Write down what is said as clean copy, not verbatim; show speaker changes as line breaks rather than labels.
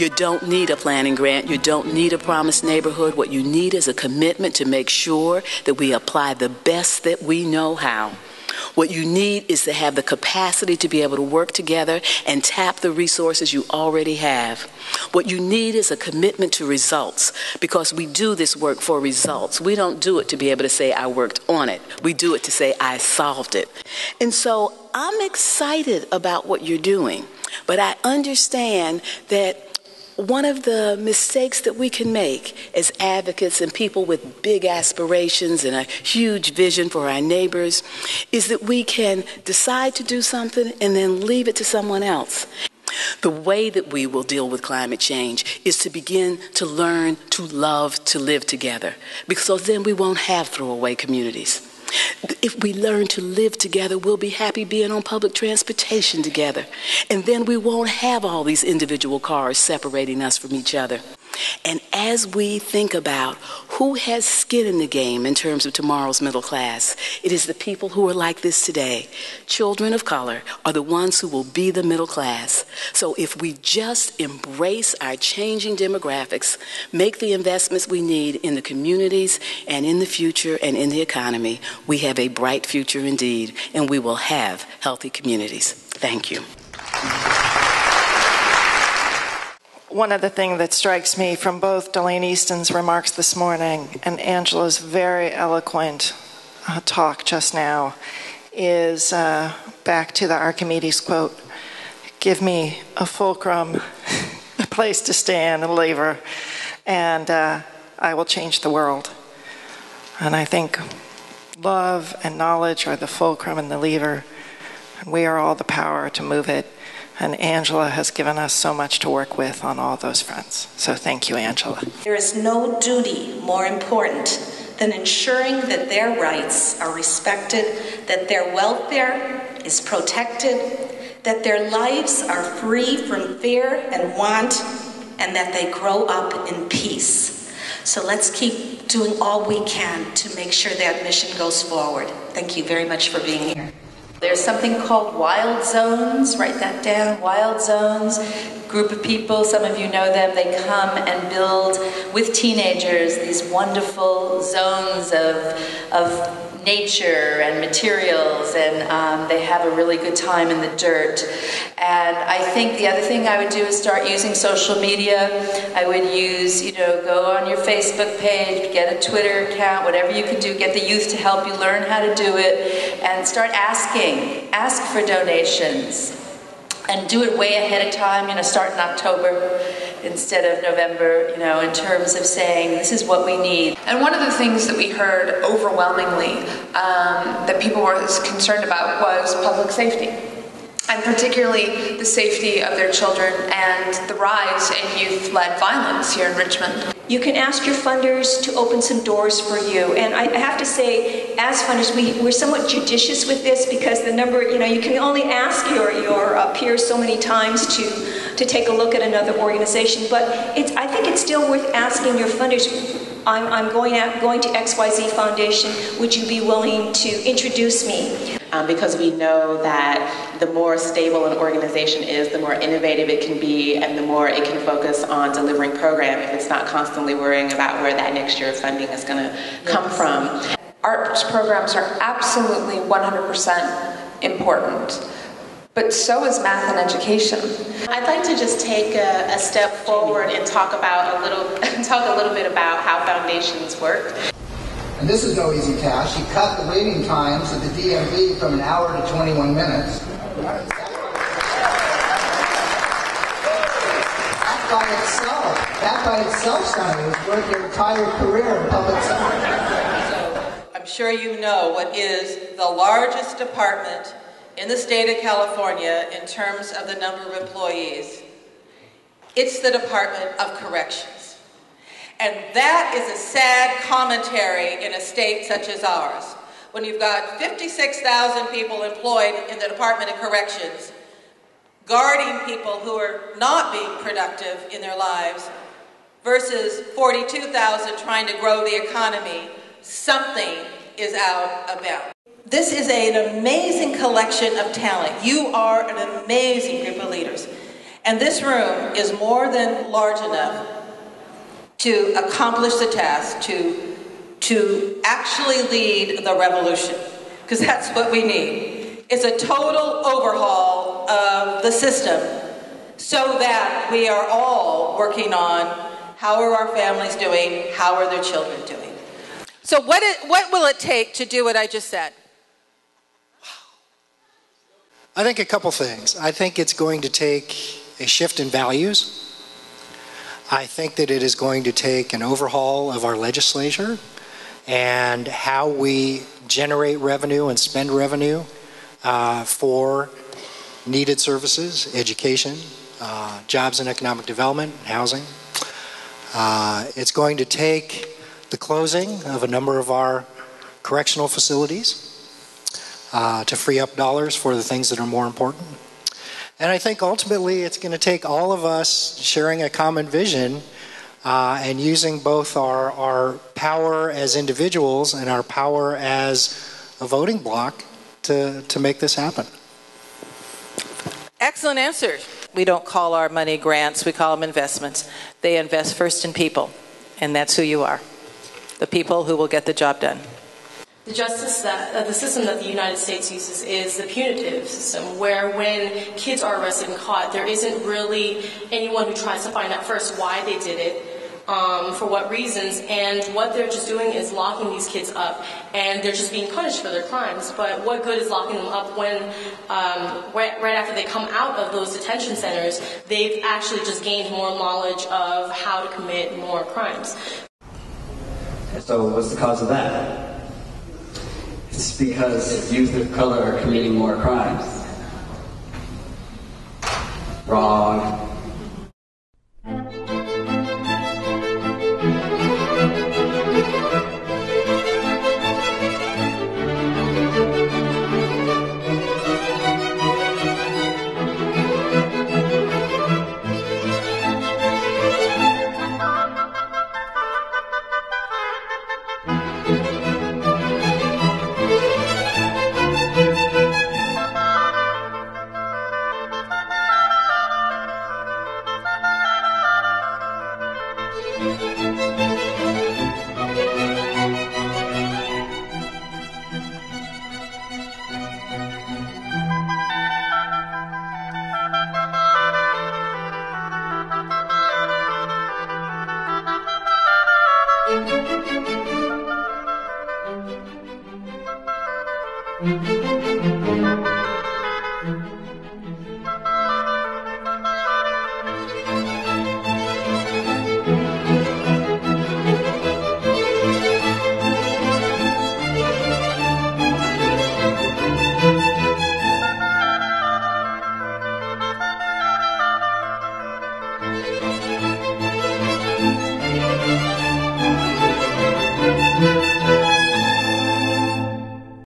You don't need a planning grant. You don't need a promised neighborhood. What you need is a commitment to make sure that we apply the best that we know how. What you need is to have the capacity to be able to work together and tap the resources you already have. What you need is a commitment to results, because we do this work for results. We don't do it to be able to say, I worked on it. We do it to say, I solved it. And so I'm excited about what you're doing, but I understand that one of the mistakes that we can make as advocates and people with big aspirations and a huge vision for our neighbors is that we can decide to do something and then leave it to someone else. The way that we will deal with climate change is to begin to learn to love to live together, because then we won't have throwaway communities. If we learn to live together, we'll be happy being on public transportation together. And then we won't have all these individual cars separating us from each other. And as we think about who has skin in the game in terms of tomorrow's middle class, it is the people who are like this today. Children of color are the ones who will be the middle class. So if we just embrace our changing demographics, make the investments we need in the communities and in the future and in the economy, we have a bright future indeed, and we will have healthy communities. Thank you.
One of the things that strikes me from both Delane Easton's remarks this morning and Angela's very eloquent talk just now is back to the Archimedes quote, give me a fulcrum, a place to stand, a lever, and I will change the world. And I think love and knowledge are the fulcrum and the lever, and we are all the power to move it. And Angela has given us so much to work with on all those fronts. So thank you, Angela.
There is no duty more important than ensuring that their rights are respected, that their welfare is protected, that their lives are free from fear and want, and that they grow up in peace. So let's keep doing all we can to make sure that mission goes forward. Thank you very much for being here. There's something called Wild Zones, write that down, Wild Zones, group of people, some of you know them, they come and build with teenagers these wonderful zones of nature and materials, and they have a really good time in the dirt. And I think the other thing I would do is start using social media. I would use, go on your Facebook page, get a Twitter account, whatever you can do, get the youth to help you learn how to do it, and start asking. Ask for donations. And do it way ahead of time, start in October instead of November, in terms of saying this is what we need.
And one of the things that we heard overwhelmingly that people were concerned about was public safety, and particularly the safety of their children and the rise in youth-led violence here in Richmond.
You can ask your funders to open some doors for you. And I have to say, as funders, we're somewhat judicious with this, because the number, you can only ask your peers so many times to take a look at another organization. But I think it's still worth asking your funders, I'm going to XYZ Foundation, would you be willing to introduce me?
Because we know that the more stable an organization is, the more innovative it can be, and the more it can focus on delivering program if it's not constantly worrying about where that next year of funding is going to come from.
Arts programs are absolutely 100% important, but so is math and education.
I'd like to just take a step forward and talk a little bit about how foundations work.
And this is no easy task. She cut the waiting times at the DMV from an hour to 21 minutes. That by itself, Sonny, was worth your entire career in public sector.
I'm sure you know what is the largest department in the state of California in terms of the number of employees. It's the Department of Corrections. And that is a sad commentary in a state such as ours, when you've got 56,000 people employed in the Department of Corrections, guarding people who are not being productive in their lives, versus 42,000 trying to grow the economy. Something is out of bounds. This is an amazing collection of talent. You are an amazing group of leaders. And this room is more than large enough to accomplish the task, to actually lead the revolution, because that's what we need. It's a total overhaul of the system so that we are all working on how are our families doing, how are their children doing. So what will it take to do what I just said?
I think a couple things. I think it's going to take a shift in values. I think that it is going to take an overhaul of our legislature and how we generate revenue and spend revenue for needed services, education, jobs and economic development, housing. It's going to take the closing of a number of our correctional facilities to free up dollars for the things that are more important. And I think ultimately it's going to take all of us sharing a common vision and using both our power as individuals and our power as a voting bloc to make this happen.
Excellent answers. We don't call our money grants, we call them investments. They invest first in people, and that's who you are. The people who will get the job done.
The the system that the United States uses is the punitive system, where when kids are arrested and caught, there isn't really anyone who tries to find out first why they did it, for what reasons, and what they're just doing is locking these kids up, and they're just being punished for their crimes. But what good is locking them up when, right after they come out of those detention centers, they've actually just gained more knowledge of how to commit more crimes?
So what's the cause of that? It's because youth of color are committing more crimes. Wrong.
Thank you.